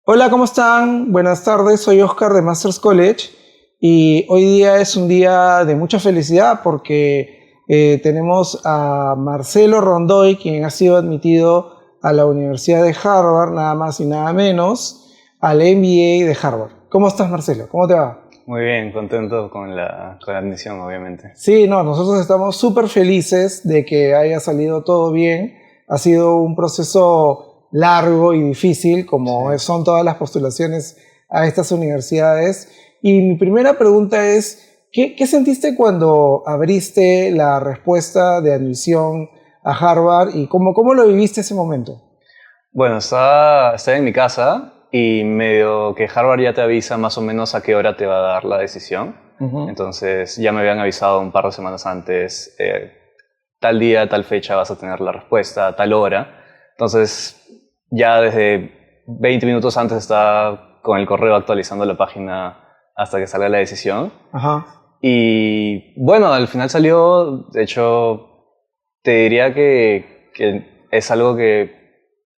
Hola, ¿cómo están? Buenas tardes, soy Oscar de Masters College y hoy día es un día de mucha felicidad porque tenemos a Marcelo Rondoy, quien ha sido admitido a la Universidad de Harvard, nada más y nada menos, al MBA de Harvard. ¿Cómo estás, Marcelo? ¿Cómo te va? Muy bien, contento con la admisión, obviamente. Sí, no, nosotros estamos súper felices de que haya salido todo bien. Ha sido un proceso largo y difícil, Sí. como son todas las postulaciones a estas universidades. Y mi primera pregunta es, ¿qué sentiste cuando abriste la respuesta de admisión a Harvard y cómo lo viviste ese momento? Bueno, estaba en mi casa y medio que Harvard ya te avisa más o menos a qué hora te va a dar la decisión. Ujú. Entonces ya me habían avisado un par de semanas antes, tal día, tal fecha vas a tener la respuesta, a tal hora. Entonces ya desde 20 minutos antes estaba con el correo actualizando la página hasta que salga la decisión. Ajá. Y bueno, al final salió, de hecho, te diría que es algo que,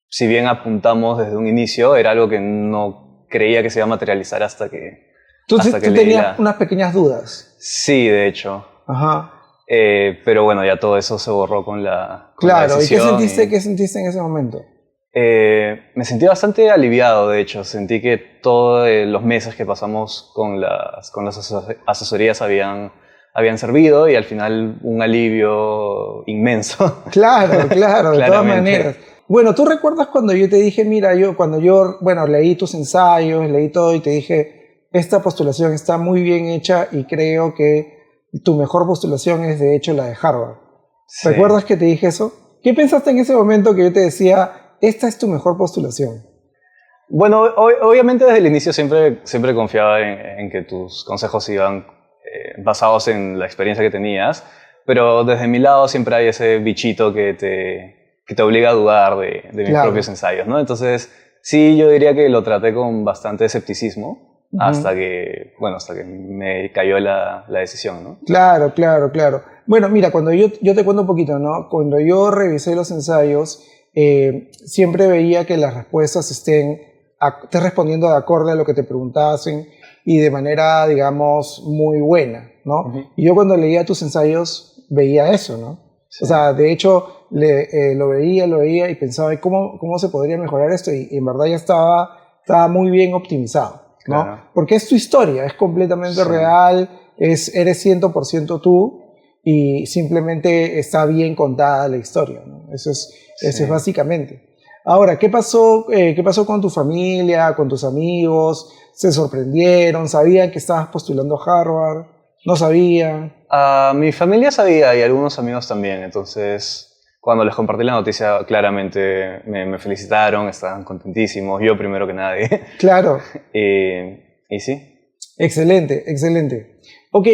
si bien apuntamos desde un inicio, era algo que no creía que se iba a materializar hasta que Tú leí tenías la... unas pequeñas dudas. Sí, de hecho. Ajá. Pero bueno, ya todo eso se borró con la Claro, ¿y decisión. qué sentiste en ese momento? Me sentí bastante aliviado, de hecho. Sentí que todos los meses que pasamos con las asesorías habían servido y al final un alivio inmenso, Claro, claro, de todas claramente. maneras. Bueno, ¿tú recuerdas cuando yo te dije, mira, bueno, leí tus ensayos, leí todo y te dije, esta postulación está muy bien hecha y creo que tu mejor postulación es de hecho la de Harvard? Sí. ¿Recuerdas que te dije eso? ¿Qué pensaste en ese momento que yo te decía, esta es tu mejor postulación? Bueno, obviamente desde el inicio siempre confiaba en que tus consejos iban basados en la experiencia que tenías, pero desde mi lado siempre hay ese bichito que te obliga a dudar de mis propios Claro. ensayos, ¿no? Entonces, sí, yo diría que lo traté con bastante escepticismo Ujú. hasta que me cayó la decisión, ¿no? Claro, claro, claro. Bueno, mira, cuando yo te cuento un poquito, ¿no? Cuando yo revisé los ensayos, siempre veía que las respuestas estés respondiendo de acuerdo a lo que te preguntasen y de manera, digamos, muy buena, ¿no? Ujú. Y yo cuando leía tus ensayos veía eso, ¿no? O Sí, sea, de hecho, lo veía y pensaba, ¿y cómo se podría mejorar esto? Y en verdad ya estaba muy bien optimizado, ¿no? claro. Porque es tu historia, es completamente Sí, real, eres 100% tú y simplemente está bien contada la historia, ¿no? Eso es sí. básicamente. Ahora, qué pasó con tu familia, con tus amigos? ¿Se sorprendieron? ¿Sabían que estabas postulando a Harvard? ¿No sabían? Mi familia sabía y algunos amigos también, entonces cuando les compartí la noticia claramente me felicitaron, estaban contentísimos, yo primero que nadie. Claro, Y sí. excelente, excelente. Ok,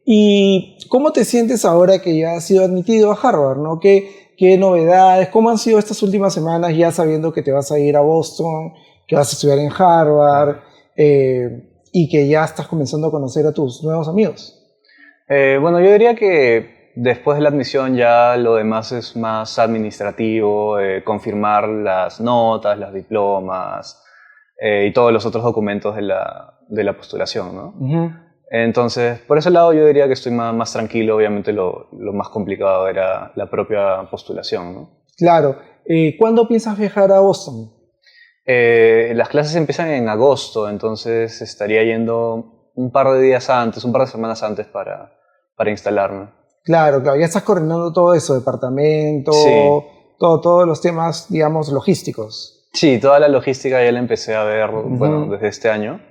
¿y cómo te sientes ahora que ya has sido admitido a Harvard, ¿no? ¿Qué novedades? ¿Cómo han sido estas últimas semanas ya sabiendo que te vas a ir a Boston, que vas a estudiar en Harvard Claro. y que ya estás comenzando a conocer a tus nuevos amigos? Bueno, yo diría que después de la admisión ya lo demás es más administrativo, confirmar las notas, los diplomas y todos los otros documentos de la postulación, ¿no? Ujú. Entonces, por ese lado yo diría que estoy más tranquilo. Obviamente lo más complicado era la propia postulación, ¿no? Claro. ¿Cuándo piensas viajar a Boston? Las clases empiezan en agosto, entonces estaría yendo un par de días antes, un par de semanas antes para instalarme. Claro, claro, ya estás coordinando todo eso, departamento, Sí, todos los temas, digamos, logísticos. sí, toda la logística ya la empecé a ver, bueno, Ujú. desde este año.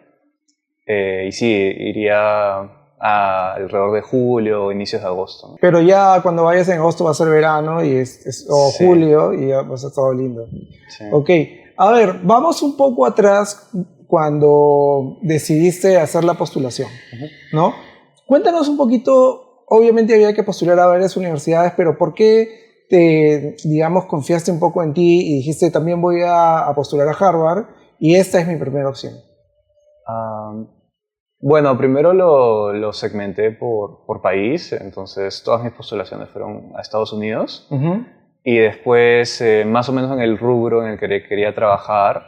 Y sí, iría alrededor de julio o inicios de agosto, ¿no? Pero ya cuando vayas en agosto va a ser verano o Sí, julio y ya va a ser todo lindo. sí. Ok, a ver, vamos un poco atrás cuando decidiste hacer la postulación, Ujú. ¿no? Cuéntanos un poquito, obviamente había que postular a varias universidades, pero ¿por qué digamos, confiaste un poco en ti y dijiste también voy a postular a Harvard y esta es mi primera opción? Ah, bueno, primero lo segmenté por país, entonces todas mis postulaciones fueron a Estados Unidos. Ujú. Y después, más o menos en el rubro en el que quería trabajar,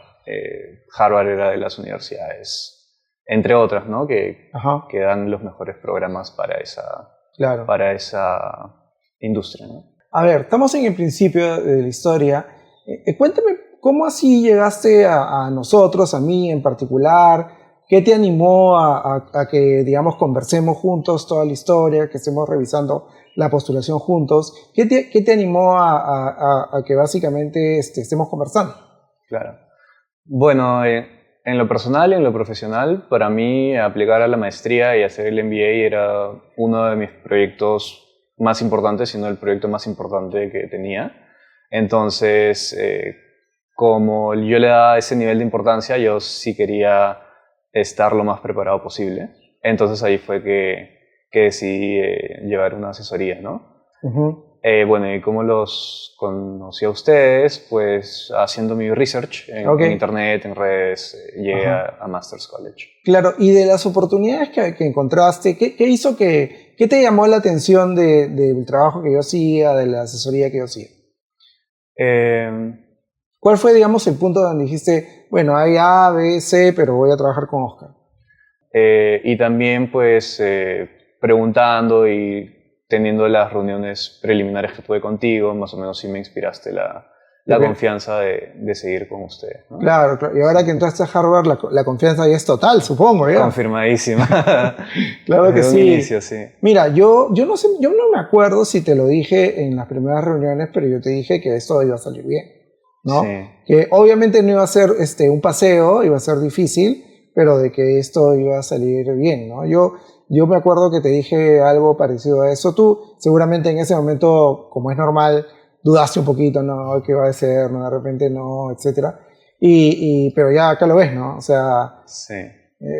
Harvard era de las universidades, entre otras, ¿no? Ajá, que dan los mejores programas claro. para esa industria, ¿no? A ver, estamos en el principio de la historia. Cuéntame, ¿cómo así llegaste a nosotros, a mí en particular? ¿Qué te animó a que, digamos, conversemos juntos toda la historia, que estemos revisando la postulación juntos? ¿Qué te animó a que básicamente estemos conversando? Claro. Bueno, en lo personal y en lo profesional, para mí aplicar a la maestría y hacer el MBA era uno de mis proyectos más importantes, si no el proyecto más importante que tenía. Entonces, como yo le daba ese nivel de importancia, yo sí quería estar lo más preparado posible. Entonces ahí fue que decidí llevar una asesoría, ¿no? Ujú. Bueno, y cómo los conocí a ustedes, pues haciendo mi research Ok. en internet, en redes, llegué Ajá. a Masters College. Claro, y de las oportunidades que encontraste, ¿qué hizo qué te llamó la atención del trabajo que yo hacía, de la asesoría que yo hacía? Eh, ¿Cuál fue, digamos, el punto donde dijiste, bueno, hay A, B, C, pero voy a trabajar con Oscar? y también pues preguntando y teniendo las reuniones preliminares que tuve contigo, más o menos sí me inspiraste la Ok. confianza de seguir con ustedes, ¿no? Claro, claro. Y ahora que entraste a Harvard, la confianza ya es total, supongo, ¿ya? Confirmadísima. Claro que Desde un sí. inicio, sí. Mira, yo no sé, yo no me acuerdo si te lo dije en las primeras reuniones, pero yo te dije que esto iba a salir bien, Sí, ¿no? Que obviamente no iba a ser un paseo, iba a ser difícil, pero de que esto iba a salir bien, ¿no? Yo me acuerdo que te dije algo parecido a eso. Tú seguramente en ese momento, como es normal, dudaste un poquito, ¿no? ¿Qué va a ser? ¿No? De repente no, etcétera. Pero ya acá lo ves, ¿no? O sea, sí.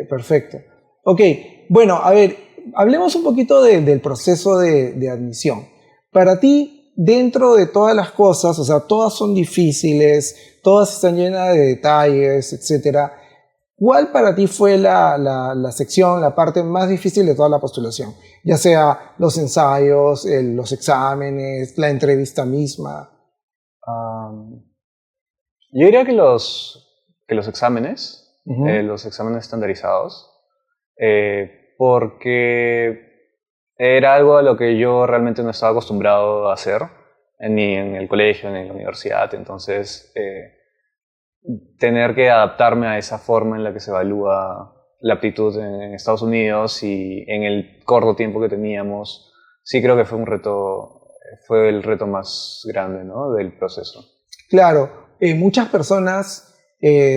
perfecto. Ok, bueno, a ver, hablemos un poquito del proceso de admisión. Para ti, dentro de todas las cosas, o sea, todas son difíciles, todas están llenas de detalles, etcétera. ¿Cuál para ti fue la sección, la parte más difícil de toda la postulación? Ya sea los ensayos, los exámenes, la entrevista misma. Am, yo diría que Ujú. los exámenes estandarizados, porque era algo a lo que yo realmente no estaba acostumbrado a hacer, ni en el colegio, ni en la universidad. Entonces, tener que adaptarme a esa forma en la que se evalúa la aptitud en Estados Unidos y en el corto tiempo que teníamos, sí creo que fue un reto, fue el reto más grande, ¿no? Del proceso. Claro, muchas personas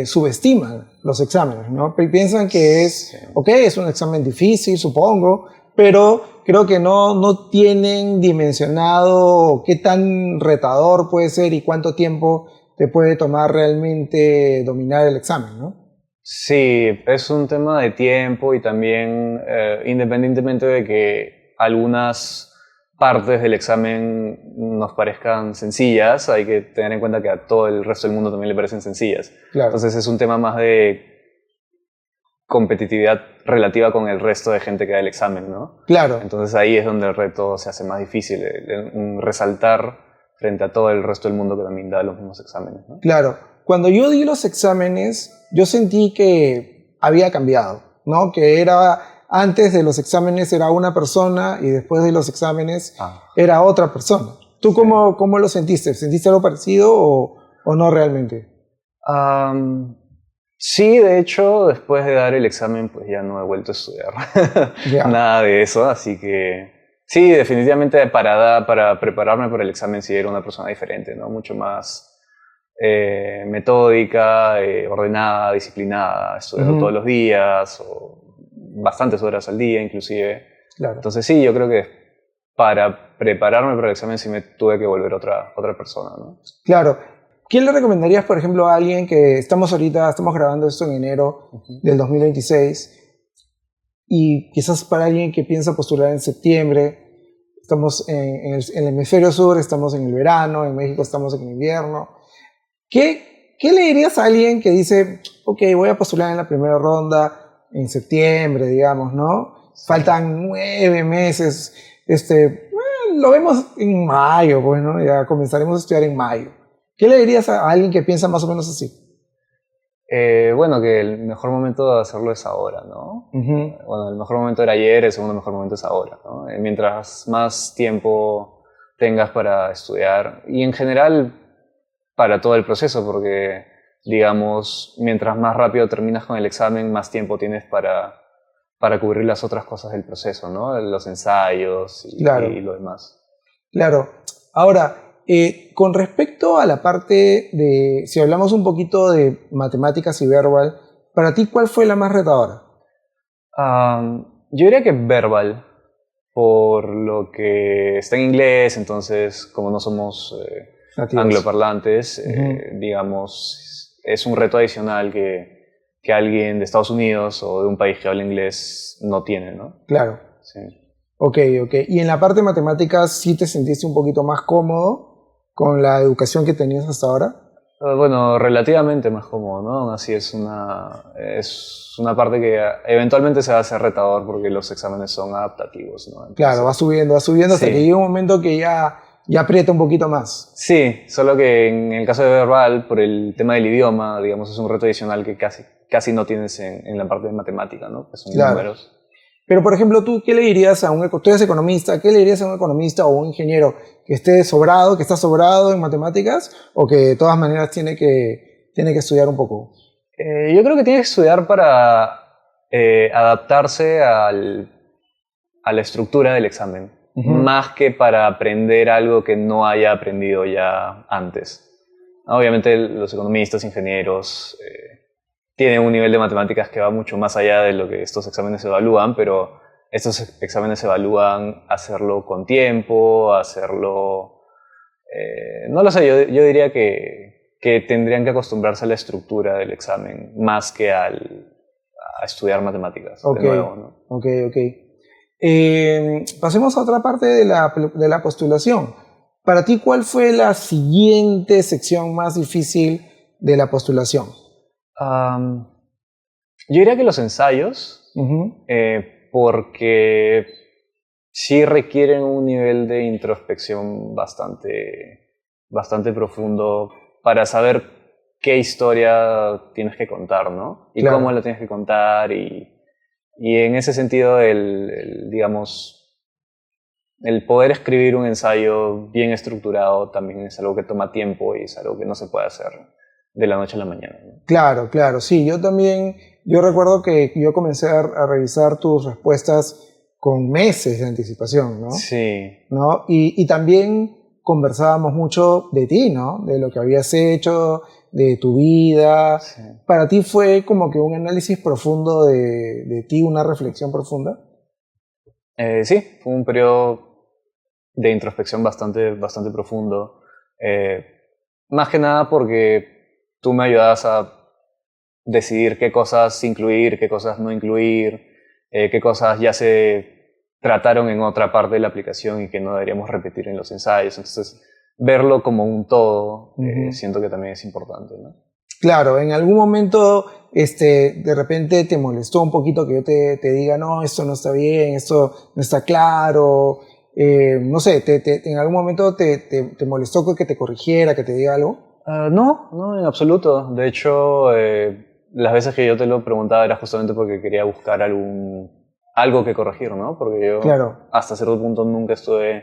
subestiman los exámenes, ¿no? Piensan que Sí. es, ok, es un examen difícil, supongo, pero creo que no tienen dimensionado qué tan retador puede ser y cuánto tiempo te puede tomar realmente dominar el examen, ¿no? Sí, es un tema de tiempo y también, independientemente de que algunas partes del examen nos parezcan sencillas, hay que tener en cuenta que a todo el resto del mundo también le parecen sencillas. Claro, Entonces es un tema más de competitividad relativa con el resto de gente que da el examen, ¿no? claro. Entonces ahí es donde el reto se hace más difícil, resaltar frente a todo el resto del mundo que también da los mismos exámenes, ¿no? Claro, cuando yo di los exámenes, yo sentí que había cambiado, ¿no? Que era, antes de los exámenes era una persona y después de los exámenes Ah, era otra persona. ¿Tú sí. cómo lo sentiste? ¿Sentiste algo parecido o no realmente? Am, sí, de hecho, después de dar el examen, pues ya no he vuelto a estudiar Ya, nada de eso, así que sí, definitivamente para prepararme para el examen sí era una persona diferente, ¿no? Mucho más metódica, ordenada, disciplinada, estudiando todos ujú, los días o bastantes horas al día inclusive. claro, Entonces sí, yo creo que para prepararme para el examen sí me tuve que volver otra persona, ¿no? claro. ¿Quién le recomendarías, por ejemplo, a alguien que estamos grabando esto en enero Ujú. del 2026 y quizás para alguien que piensa postular en septiembre? Estamos en el hemisferio sur, estamos en el verano, en México estamos en el invierno. ¿Qué le dirías a alguien que dice, ok, voy a postular en la primera ronda en septiembre, digamos, ¿no? Sí. Faltan 9 meses, lo vemos en mayo, pues, ¿no? Ya comenzaremos a estudiar en mayo. ¿Qué le dirías a alguien que piensa más o menos así? Bueno, que el mejor momento de hacerlo es ahora, ¿no? Ujú. Bueno, el mejor momento era ayer, el segundo mejor momento es ahora, ¿no? Mientras más tiempo tengas para estudiar y en general para todo el proceso, porque, digamos, mientras más rápido terminas con el examen, más tiempo tienes para cubrir las otras cosas del proceso, ¿no? Los ensayos y Claro, lo demás. claro. Ahora, con respecto a la parte de, si hablamos un poquito de matemáticas y verbal, para ti, ¿cuál fue la más retadora? Yo diría que verbal, por lo que está en inglés, entonces como no somos Nativos. angloparlantes, Ujú. digamos, es un reto adicional que alguien de Estados Unidos o de un país que habla inglés no tiene, ¿no? Claro. Sí. Ok, ok. ¿Y en la parte de matemáticas sí te sentiste un poquito más cómodo con la educación que tenías hasta ahora? Bueno, relativamente más cómodo, ¿no? Aún así es una parte que eventualmente se va a hacer retador porque los exámenes son adaptativos, ¿no? Claro, Entonces, va subiendo hasta que sí. llega un momento que ya aprieta un poquito más. Sí, solo que en el caso de verbal, por el tema del idioma, digamos, es un reto adicional que casi no tienes en la parte de matemática, ¿no? Que son Claro. números. Pero, por ejemplo, ¿tú qué le dirías a tú eres economista, qué le dirías a un economista o un ingeniero que esté sobrado, que está sobrado en matemáticas o que de todas maneras tiene que estudiar un poco? Yo creo que tienes que estudiar para adaptarse a la estructura del examen, Ujú. más que para aprender algo que no haya aprendido ya antes. Obviamente los economistas, ingenieros, tienen un nivel de matemáticas que va mucho más allá de lo que estos exámenes evalúan, pero estos exámenes evalúan hacerlo con tiempo, hacerlo... no lo sé, yo diría que tendrían que acostumbrarse a la estructura del examen más que a estudiar matemáticas, de Ok, nuevo, ¿no? ok, ok. Pasemos a otra parte de la postulación. Para ti, ¿cuál fue la siguiente sección más difícil de la postulación? Am, yo diría que los ensayos, Ujú. porque sí requieren un nivel de introspección bastante profundo para saber qué historia tienes que contar, ¿no? Y cómo Claro, la tienes que contar y en ese sentido digamos, el poder escribir un ensayo bien estructurado también es algo que toma tiempo y es algo que no se puede hacer de la noche a la mañana, ¿no? claro, claro. Sí, yo también, yo recuerdo que yo comencé a revisar tus respuestas con meses de anticipación, ¿no? Sí, ¿No? Y también conversábamos mucho de ti, ¿no? De lo que habías hecho, de tu vida. sí. ¿Para ti fue como que un análisis profundo de ti, una reflexión profunda? Sí, fue un periodo de introspección bastante profundo. Eh, Más que nada porque tú me ayudas a decidir qué cosas incluir, qué cosas no incluir, qué cosas ya se trataron en otra parte de la aplicación y que no deberíamos repetir en los ensayos. Entonces, verlo como un todo, Ujú. siento que también es importante, ¿no? Claro, en algún momento, de repente te molestó un poquito que yo te diga, no, esto no está bien, esto no está claro. No sé, en algún momento te molestó que te corrigiera, que te diga algo. No, no, en absoluto. De hecho, las veces que yo te lo preguntaba era justamente porque quería buscar algo que corregir, ¿no? Porque yo Claro, hasta cierto punto nunca estuve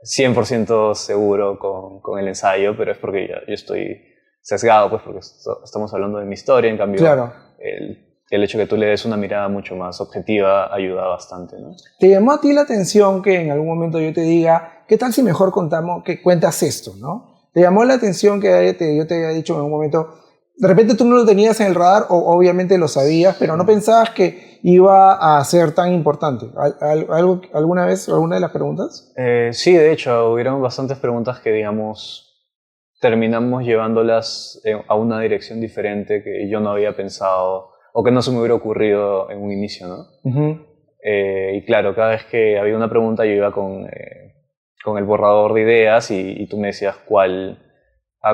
100% seguro con el ensayo, pero es porque yo estoy sesgado, pues porque estamos hablando de mi historia, en cambio claro. el hecho de que tú le des una mirada mucho más objetiva ayuda bastante, ¿no? ¿Te llamó a ti la atención que en algún momento yo te diga, ¿qué tal si mejor contamos, que cuentas esto, ¿no? ¿Te llamó la atención que yo te haya dicho en algún momento, de repente tú no lo tenías en el radar o obviamente lo sabías, pero no Sí. pensabas que iba a ser tan importante? ¿Alguna vez, alguna de las preguntas? Sí, de hecho, hubieron bastantes preguntas que, digamos, terminamos llevándolas a una dirección diferente que yo no había pensado o que no se me hubiera ocurrido en un inicio, ¿no? Ujú. Y claro, cada vez que había una pregunta yo iba con el borrador de ideas y tú me decías a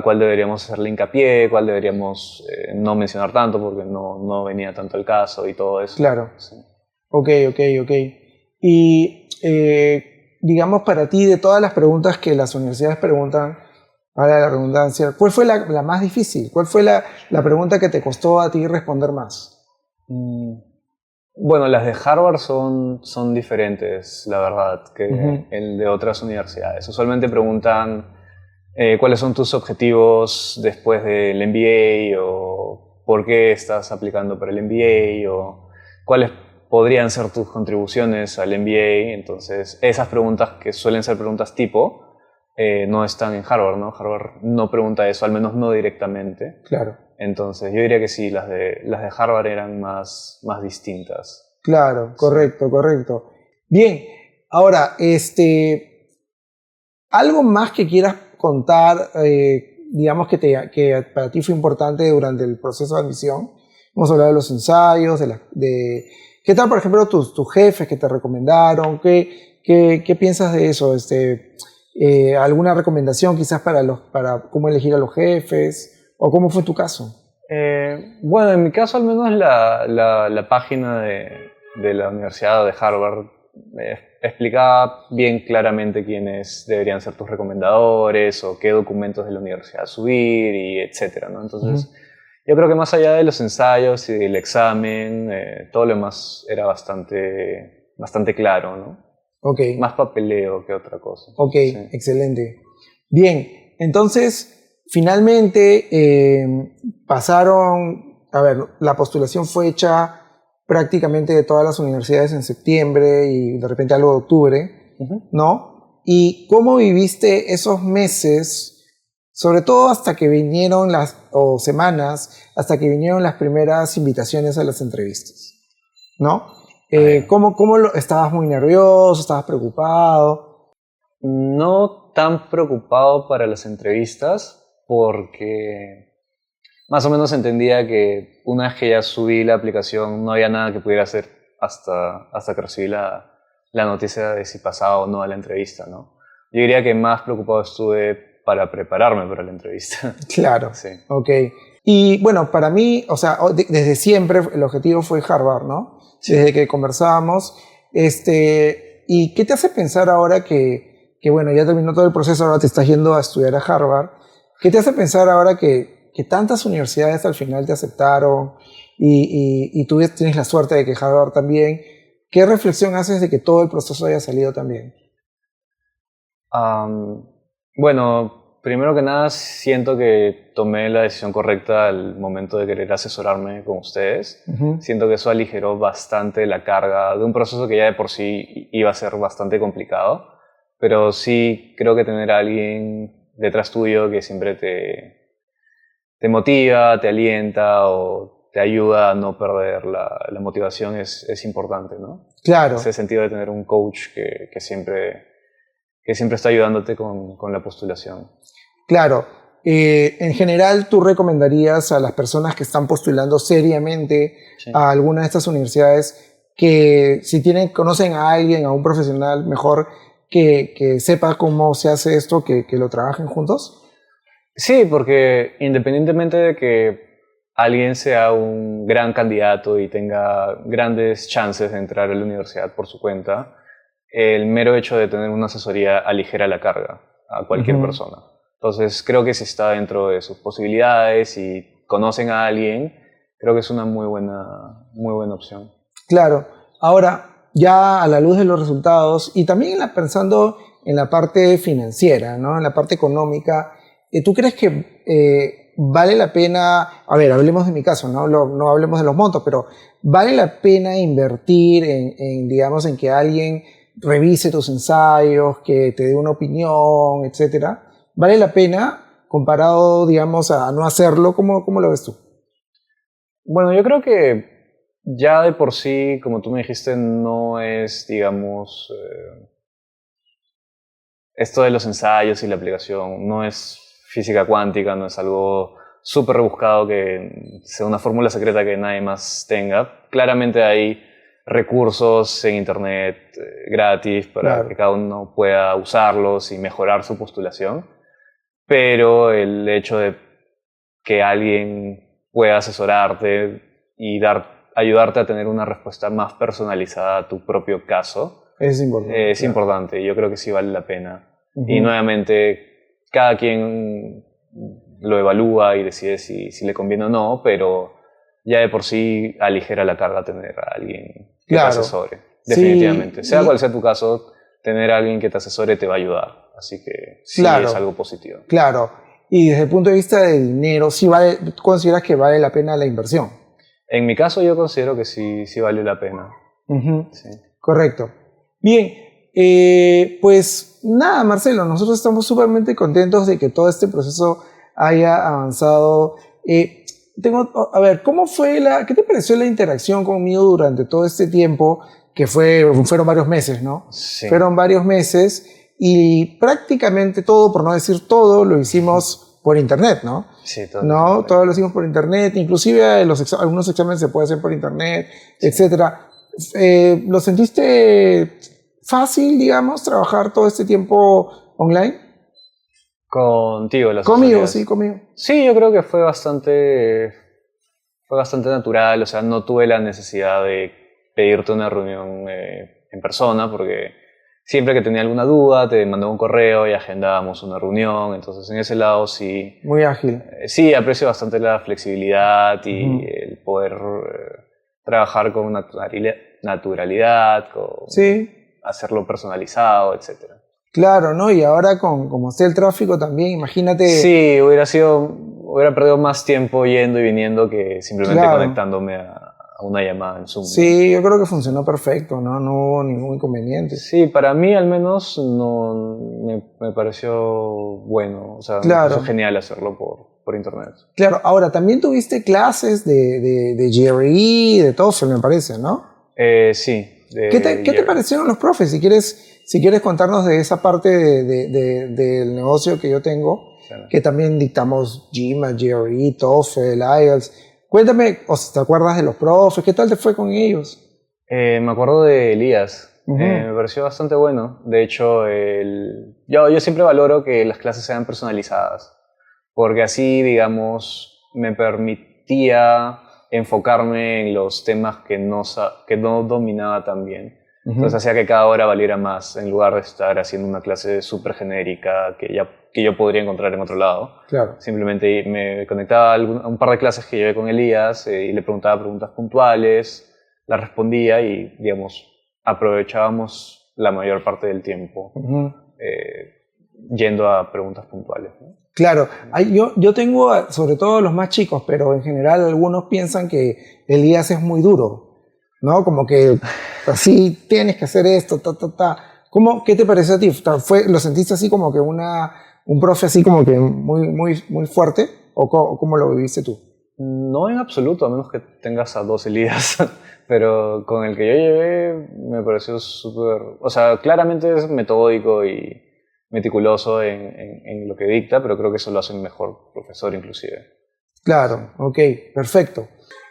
cuál deberíamos hacerle hincapié, cuál deberíamos no mencionar tanto porque no venía tanto el caso y todo eso. Claro. Sí. Ok, ok, ok. Y digamos para ti, de todas las preguntas que las universidades preguntan, Ahora la redundancia. ¿Cuál fue la más difícil? ¿Cuál fue la pregunta que te costó a ti responder más? Mm, Bueno, las de Harvard son diferentes, la verdad, que el de otras universidades. Usualmente preguntan cuáles son tus objetivos después del MBA o por qué estás aplicando para el MBA o cuáles podrían ser tus contribuciones al MBA. Entonces, esas preguntas que suelen ser preguntas tipo no están en Harvard, ¿no? Harvard no pregunta eso, al menos no directamente. Claro. Entonces, yo diría que sí, las de Harvard eran más distintas. Claro, Sí. correcto, correcto. Bien, ahora, algo más que quieras contar, digamos que para ti fue importante durante el proceso de admisión. Hemos hablado de los ensayos, ¿qué tal, por ejemplo, tus jefes que te recomendaron? ¿Qué piensas de eso? ¿Alguna recomendación quizás para cómo elegir a los jefes? ¿O cómo fue tu caso? Bueno, en mi caso al menos la página de la Universidad de Harvard explicaba bien claramente quiénes deberían ser tus recomendadores o qué documentos de la universidad subir y etcétera, ¿no? Entonces, yo creo que más allá de los ensayos y del examen, todo lo demás era bastante claro, ¿no? Ok. Más papeleo que otra cosa. Ok, Sí. excelente. Bien, entonces, finalmente pasaron, a ver, la postulación fue hecha prácticamente de todas las universidades en septiembre y de repente algo de octubre, ¿no? ¿Y cómo viviste esos meses, sobre todo hasta que vinieron o semanas, hasta que vinieron las primeras invitaciones a las entrevistas, ¿no? ¿Estabas muy nervioso? ¿Estabas preocupado? No tan preocupado para las entrevistas porque más o menos entendía que una vez que ya subí la aplicación no había nada que pudiera hacer hasta que recibí la noticia de si pasaba o no a la entrevista, ¿no? Yo diría que más preocupado estuve para prepararme para la entrevista. Claro, Sí. ok. Y bueno, para mí, o sea, desde siempre el objetivo fue Harvard, ¿no? Sí. Desde que conversábamos. ¿Y qué te hace pensar ahora que, bueno, ya terminó todo el proceso, ahora te estás yendo a estudiar a Harvard? ¿Qué te hace pensar ahora que tantas universidades al final te aceptaron y tú tienes la suerte de que Harvard también? ¿Qué reflexión haces de que todo el proceso haya salido tan bien? Bueno, primero que nada siento que tomé la decisión correcta al momento de querer asesorarme con ustedes. Siento que eso aligeró bastante la carga de un proceso que ya de por sí iba a ser bastante complicado, pero sí creo que tener a alguien detrás tuyo que siempre te motiva, te alienta o te ayuda a no perder la motivación es importante, ¿no? Claro. Ese sentido de tener un coach que siempre está ayudándote con la postulación. Claro. En general, ¿tú recomendarías a las personas que están postulando seriamente a alguna de estas universidades que si conocen a alguien, a un profesional, mejor que sepa cómo se hace esto, que lo trabajen juntos? Sí, porque independientemente de que alguien sea un gran candidato y tenga grandes chances de entrar a la universidad por su cuenta, el mero hecho de tener una asesoría aligera la carga a cualquier persona. Entonces, creo que si está dentro de sus posibilidades y conocen a alguien, creo que es una muy buena opción. Claro. Ahora, ya a la luz de los resultados y también pensando en la parte financiera, ¿no? En la parte económica, ¿tú crees que vale la pena, a ver, hablemos de mi caso, no hablemos de los montos, pero vale la pena invertir digamos, en que alguien revise tus ensayos, que te dé una opinión, etcétera? ¿Vale la pena comparado, digamos, a no hacerlo? ¿Cómo lo ves tú? Bueno, yo creo que ya de por sí, como tú me dijiste, no es, digamos, esto de los ensayos y la aplicación, no es física cuántica, no es algo súper rebuscado que sea una fórmula secreta que nadie más tenga. Claramente hay recursos en internet gratis para que cada uno pueda usarlos y mejorar su postulación, pero el hecho de que alguien pueda asesorarte y ayudarte a tener una respuesta más personalizada a tu propio caso es importante. Es importante, yo creo que sí vale la pena. Y nuevamente cada quien lo evalúa y decide si le conviene o no, pero ya de por sí aligera la carga tener a alguien que te asesore, definitivamente. Sí, Sea cual sea tu caso, tener a alguien que te asesore te va a ayudar, así que sí es algo positivo. Claro, y desde el punto de vista de dinero, ¿sí ¿tú consideras que vale la pena la inversión? En mi caso yo considero que sí vale la pena. Sí. Correcto. Bien, pues nada, Marcelo, nosotros estamos súpermente contentos de que todo este proceso haya avanzado. A ver, ¿qué te pareció la interacción conmigo durante todo este tiempo? Que fueron varios meses, ¿no? Sí. Fueron varios meses y prácticamente todo, por no decir todo, lo hicimos por internet, ¿no? Sí, todo. ¿No? Todo lo hicimos por internet, inclusive algunos exámenes se pueden hacer por internet, etcétera. ¿Lo sentiste fácil, digamos, trabajar todo este tiempo online? Contigo, Conmigo, sí, conmigo. Sí, yo creo que fue bastante natural, o sea, no tuve la necesidad de pedirte una reunión en persona, porque siempre que tenía alguna duda te mandaba un correo y agendábamos una reunión, entonces en ese lado sí. Muy ágil. Sí, aprecio bastante la flexibilidad y el poder trabajar con naturalidad, con hacerlo personalizado, etcétera. Claro, ¿no? Y ahora como está el tráfico también, imagínate... Sí, hubiera perdido más tiempo yendo y viniendo que simplemente conectándome a una llamada en Zoom. Sí, ¿no? Yo creo que funcionó perfecto, ¿no? No hubo ningún inconveniente. Sí, para mí al menos me pareció bueno, o sea, me pareció genial hacerlo por internet. Claro, ahora también tuviste clases de GRE, de TOEFL, me parece, ¿no? Sí. ¿Qué te parecieron los profes? Si quieres contarnos de esa parte del negocio que yo tengo, que también dictamos GMAT, GRE, TOEFL, IELTS. Cuéntame, ¿te acuerdas de los profes? ¿Qué tal te fue con ellos? Me acuerdo de Elías. Me pareció bastante bueno. De hecho, yo siempre valoro que las clases sean personalizadas, porque así, digamos, me permitía enfocarme en los temas que no dominaba tan bien. Entonces hacía que cada hora valiera más, en lugar de estar haciendo una clase súper genérica que yo podría encontrar en otro lado. Claro. Simplemente me conectaba a un par de clases que llevé con Elías y le preguntaba preguntas puntuales, las respondía y, digamos, aprovechábamos la mayor parte del tiempo yendo a preguntas puntuales, ¿no? Claro, yo tengo sobre todo los más chicos, pero en general algunos piensan que Elías es muy duro, ¿no? Como que así tienes que hacer esto, ¿Qué te pareció a ti? ¿Lo sentiste así como que un profe así como que muy fuerte? ¿O cómo lo viviste tú? No en absoluto, a menos que tengas a dos Elías, pero con el que yo llevé me pareció súper... O sea, claramente es metódico y meticuloso en lo que dicta, pero creo que eso lo hace un mejor profesor inclusive. Claro, ok, perfecto.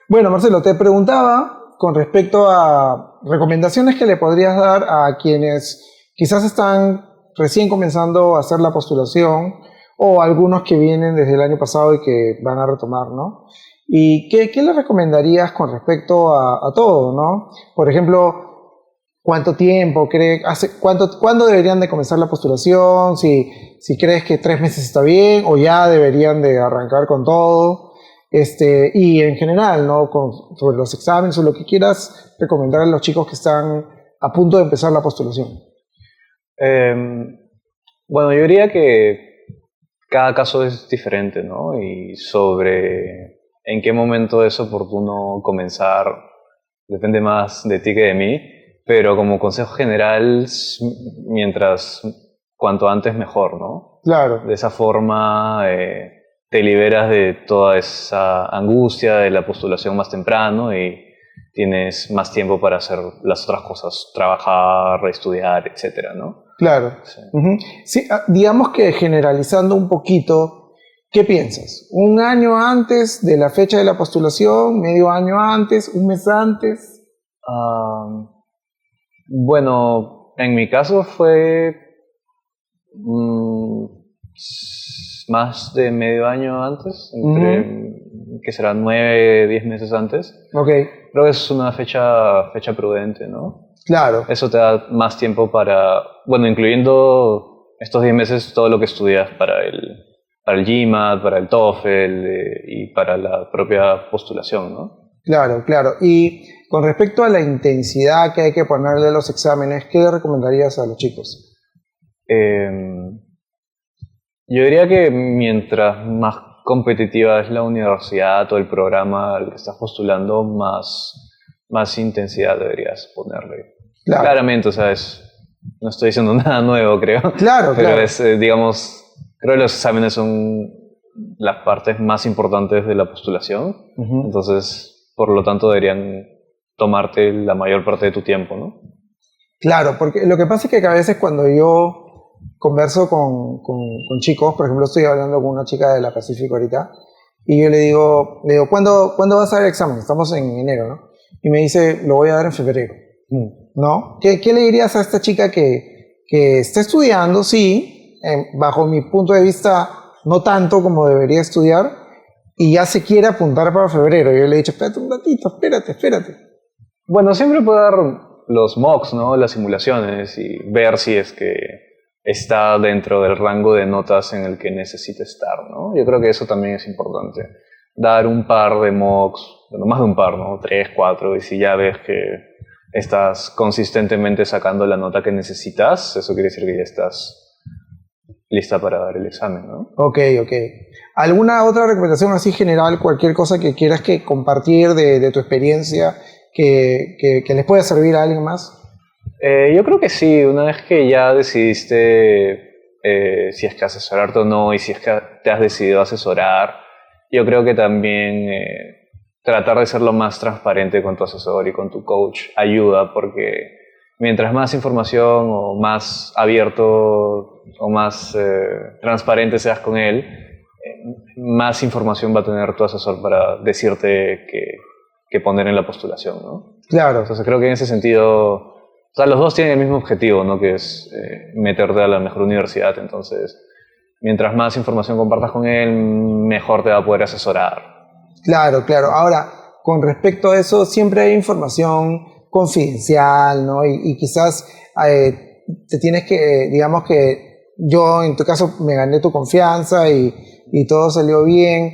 Bueno, Marcelo, te preguntaba con respecto a recomendaciones que le podrías dar a quienes quizás están recién comenzando a hacer la postulación o algunos que vienen desde el año pasado y que van a retomar, ¿no? ¿Y qué les recomendarías con respecto a todo, ¿no? Por ejemplo, ¿cuánto tiempo cuándo deberían de comenzar la postulación? Si crees que 3 meses está bien o ya deberían de arrancar con todo. Y en general, ¿no? Sobre los exámenes o lo que quieras recomendar a los chicos que están a punto de empezar la postulación. Bueno, yo diría que cada caso es diferente, ¿no? Y sobre en qué momento es oportuno comenzar depende más de ti que de mí, pero como consejo general, cuanto antes mejor, ¿no? Claro. De esa forma te liberas de toda esa angustia de la postulación más temprano y tienes más tiempo para hacer las otras cosas, trabajar, estudiar, etcétera, ¿no? Claro. Sí. Sí, digamos que generalizando un poquito, ¿qué piensas? ¿Un año antes de la fecha de la postulación? ¿Medio año antes? ¿Un mes antes? Bueno, en mi caso fue más de medio año antes, que será 9, 10 meses antes. Ok. Creo que es una fecha prudente, ¿no? Claro. Eso te da más tiempo para, bueno, incluyendo estos 10 meses todo lo que estudias para el GMAT, para el TOEFL y para la propia postulación, ¿no? Claro, claro. Y con respecto a la intensidad que hay que ponerle a los exámenes, ¿qué le recomendarías a los chicos? Yo diría que mientras más competitiva es la universidad o el programa al que estás postulando, más intensidad deberías ponerle. Claro. Claramente, o sea, no estoy diciendo nada nuevo, creo. Claro, pero claro. digamos, creo que los exámenes son las partes más importantes de la postulación. Ujú. Entonces, por lo tanto, deberían tomarte la mayor parte de tu tiempo, ¿no? Claro, porque lo que pasa es que a veces cuando yo converso con chicos, por ejemplo, estoy hablando con una chica de la Pacífico ahorita, y yo le digo, ¿cuándo vas a dar el examen? Estamos en enero, ¿no? Y me dice, lo voy a dar en febrero, ¿no? ¿Qué le dirías a esta chica que está estudiando, sí, bajo mi punto de vista, no tanto como debería estudiar, y ya se quiere apuntar para febrero? Yo le he dicho, espérate un ratito, espérate. Bueno, siempre puedo dar los mocks, ¿no? Las simulaciones y ver si es que está dentro del rango de notas en el que necesita estar, ¿no? Yo creo que eso también es importante. Dar un par de mocks, bueno, más de un par, ¿no? 3, 4, y si ya ves que estás consistentemente sacando la nota que necesitas, eso quiere decir que ya estás lista para dar el examen, ¿no? Ok. ¿Alguna otra recomendación así general, cualquier cosa que quieras que compartir de tu experiencia que les pueda servir a alguien más? Yo creo que sí, una vez que ya decidiste si es que asesorarte o no y si es que te has decidido asesorar, yo creo que también tratar de ser lo más transparente con tu asesor y con tu coach ayuda, porque mientras más información o más abierto o más transparente seas con él, más información va a tener tu asesor para decirte que poner en la postulación, ¿no? Claro. Entonces creo que en ese sentido, o sea, los dos tienen el mismo objetivo, ¿no? Que es meterte a la mejor universidad. Entonces, mientras más información compartas con él, mejor te va a poder asesorar. Claro. Ahora, con respecto a eso, siempre hay información confidencial, ¿no? Y quizás te tienes que, digamos que yo en tu caso me gané tu confianza y todo salió bien.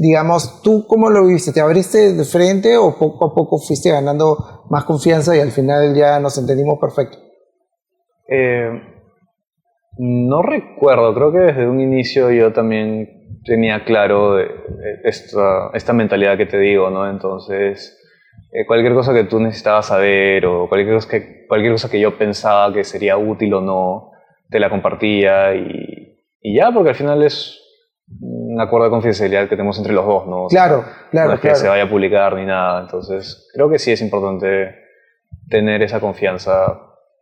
Digamos, ¿tú cómo lo viste? ¿Te abriste de frente o poco a poco fuiste ganando más confianza y al final ya nos entendimos perfecto? No recuerdo, creo que desde un inicio yo también tenía claro esta mentalidad que te digo, ¿no? Entonces, cualquier cosa que tú necesitabas saber o cualquier cosa que yo pensaba que sería útil o no, te la compartía y ya, porque al final es un acuerdo de confidencialidad que tenemos entre los dos, ¿no? O sea, no es que se vaya a publicar ni nada. Entonces, creo que sí es importante tener esa confianza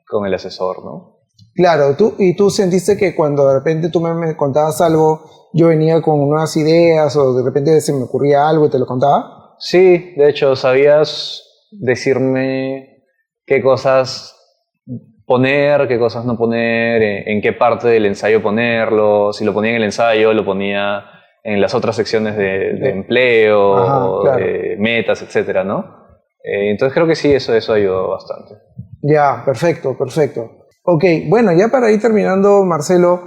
con el asesor, ¿no? Claro, tú sentiste que cuando de repente tú me contabas algo, yo venía con nuevas ideas o de repente se me ocurría algo y te lo contaba. Sí, de hecho, ¿sabías decirme qué cosas poner, qué cosas no poner, en qué parte del ensayo ponerlo? Si lo ponía en el ensayo, lo ponía en las otras secciones de empleo, o claro. de metas, etcétera, ¿no? Entonces creo que sí, eso ayudó bastante. Ya, perfecto. Ok, bueno, ya para ir terminando, Marcelo,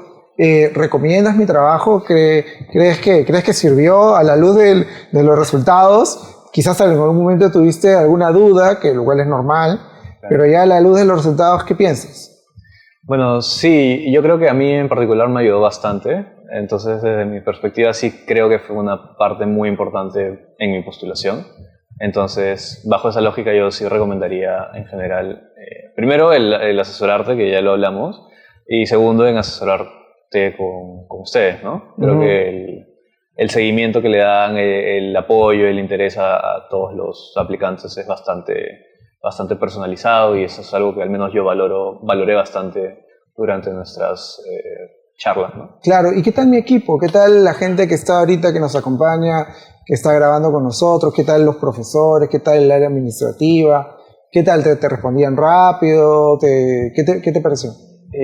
¿recomiendas mi trabajo? ¿Crees que sirvió a la luz de los resultados? Quizás en algún momento tuviste alguna duda, que lo cual es normal, pero ya a la luz de los resultados, ¿qué piensas? Bueno, sí, yo creo que a mí en particular me ayudó bastante. Entonces, desde mi perspectiva, sí creo que fue una parte muy importante en mi postulación. Entonces, bajo esa lógica, yo sí recomendaría en general, primero, el asesorarte, que ya lo hablamos, y segundo, en asesorarte con ustedes, ¿no? Creo que el seguimiento que le dan, el apoyo, el interés a todos los aplicantes es bastante personalizado, y eso es algo que al menos yo valoré bastante durante nuestras charlas, ¿no? Claro, ¿y qué tal mi equipo? ¿Qué tal la gente que está ahorita, que nos acompaña, que está grabando con nosotros? ¿Qué tal los profesores? ¿Qué tal el área administrativa? ¿Qué tal te respondían rápido? ¿Qué te pareció?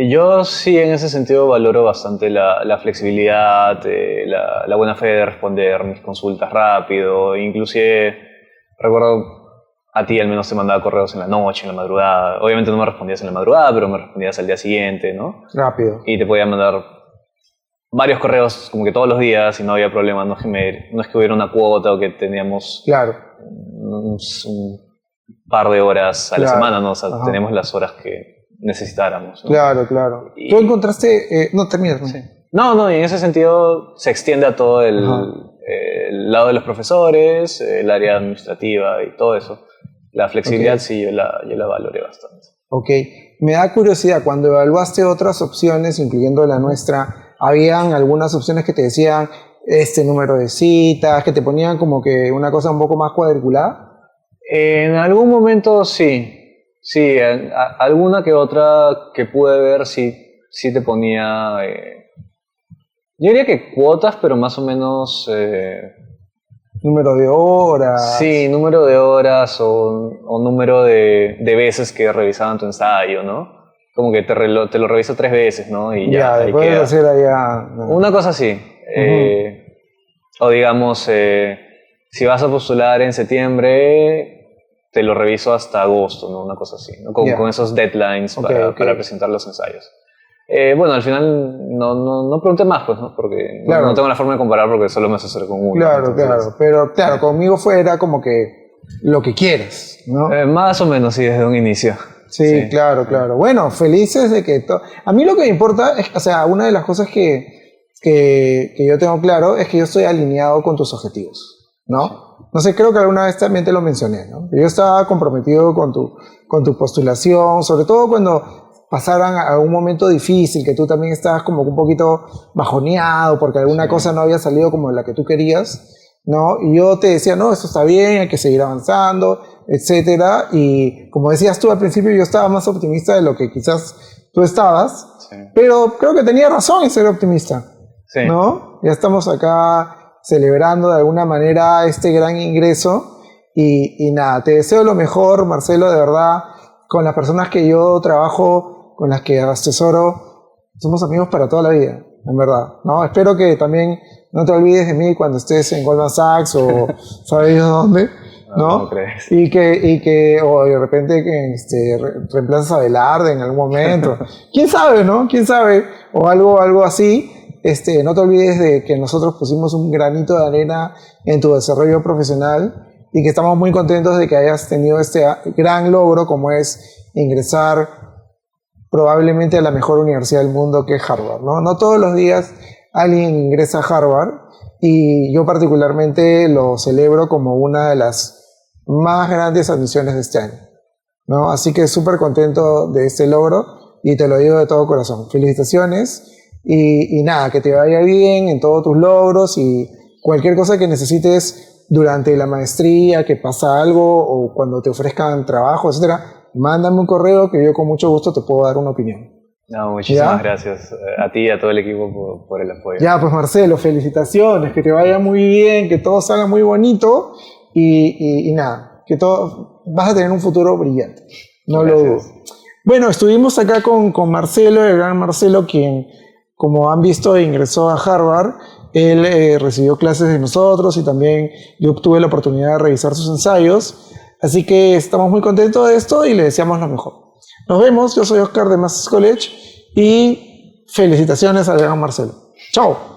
Yo sí, en ese sentido valoro bastante la flexibilidad, la buena fe de responder mis consultas rápido. Inclusive recuerdo a ti al menos te mandaba correos en la noche, en la madrugada. Obviamente no me respondías en la madrugada, pero me respondías al día siguiente, ¿no? Rápido. Y te podía mandar varios correos como que todos los días y no había problema. No es que hubiera una cuota o que teníamos Claro. un par de horas a la semana, ¿no? O sea, Ajá. tenemos las horas que necesitáramos, ¿no? Claro, claro. Y- Tú encontraste... no, termina. Sí. No, y en ese sentido se extiende a todo el lado de los profesores, el área administrativa y todo eso. La flexibilidad Ok. sí, yo la valoré bastante. Ok. Me da curiosidad, cuando evaluaste otras opciones, incluyendo la nuestra, ¿habían algunas opciones que te decían este número de citas, que te ponían como que una cosa un poco más cuadriculada? En algún momento sí, alguna que otra que pude ver sí te ponía, yo diría que cuotas, pero más o menos, Número de horas. sí, número de horas o número de veces que revisaban tu ensayo, ¿no? Como que te lo reviso 3 veces, ¿no? Y ya, ahí después de queda. hacer allá... Una cosa así. O digamos, si vas a postular en septiembre, te lo reviso hasta agosto, ¿no? Una cosa así, ¿no? Con esos deadlines Ok. para presentar los ensayos. Bueno, al final no pregunté más, pues, ¿no? Porque Claro. no tengo la forma de comparar porque solo me asesoré con uno. Claro, entonces, claro. Pero claro, conmigo era como que lo que quieres, ¿no? más o menos, sí, desde un inicio. Sí, claro, claro. Bueno, felices de que... A mí lo que me importa es, o sea, una de las cosas que yo tengo claro es que yo estoy alineado con tus objetivos, ¿no? No sé, creo que alguna vez también te lo mencioné, ¿no? Yo estaba comprometido con tu postulación, sobre todo cuando pasaran a un momento difícil, que tú también estabas como un poquito bajoneado porque alguna cosa no había salido como la que tú querías, ¿no? Y yo te decía, no, esto está bien, hay que seguir avanzando, etcétera. Y como decías tú al principio, yo estaba más optimista de lo que quizás tú estabas, Sí. pero creo que tenía razón en ser optimista, Sí. ¿no? Ya estamos acá celebrando de alguna manera este gran ingreso y nada, te deseo lo mejor, Marcelo, de verdad, con las personas que yo trabajo, con las que asesoro, somos amigos para toda la vida, en verdad, ¿no? Espero que también no te olvides de mí cuando estés en Goldman Sachs o sabes dónde, ¿no? No crees. Y que o de repente que reemplazas a Velarde en algún momento. ¿Quién sabe, no? ¿Quién sabe? O algo así. No te olvides de que nosotros pusimos un granito de arena en tu desarrollo profesional y que estamos muy contentos de que hayas tenido este gran logro como es ingresar probablemente a la mejor universidad del mundo, que es Harvard, ¿no? No todos los días alguien ingresa a Harvard y yo particularmente lo celebro como una de las más grandes admisiones de este año, ¿no? Así que súper contento de este logro y te lo digo de todo corazón. Felicitaciones y nada, que te vaya bien en todos tus logros y cualquier cosa que necesites durante la maestría, que pasa algo o cuando te ofrezcan trabajo, etcétera, mándame un correo que yo con mucho gusto te puedo dar una opinión. No, muchísimas ¿Ya? gracias a ti y a todo el equipo por el apoyo. Ya, pues Marcelo, felicitaciones, que te vaya muy bien, que todo salga muy bonito y nada, que todo vas a tener un futuro brillante. No lo dudo. Gracias. Bueno, estuvimos acá con Marcelo, el gran Marcelo, quien, como han visto, ingresó a Harvard. Él recibió clases de nosotros y también yo tuve la oportunidad de revisar sus ensayos. Así que estamos muy contentos de esto y le deseamos lo mejor. Nos vemos, yo soy Oscar de Masters College y felicitaciones al gran Marcelo. Chao.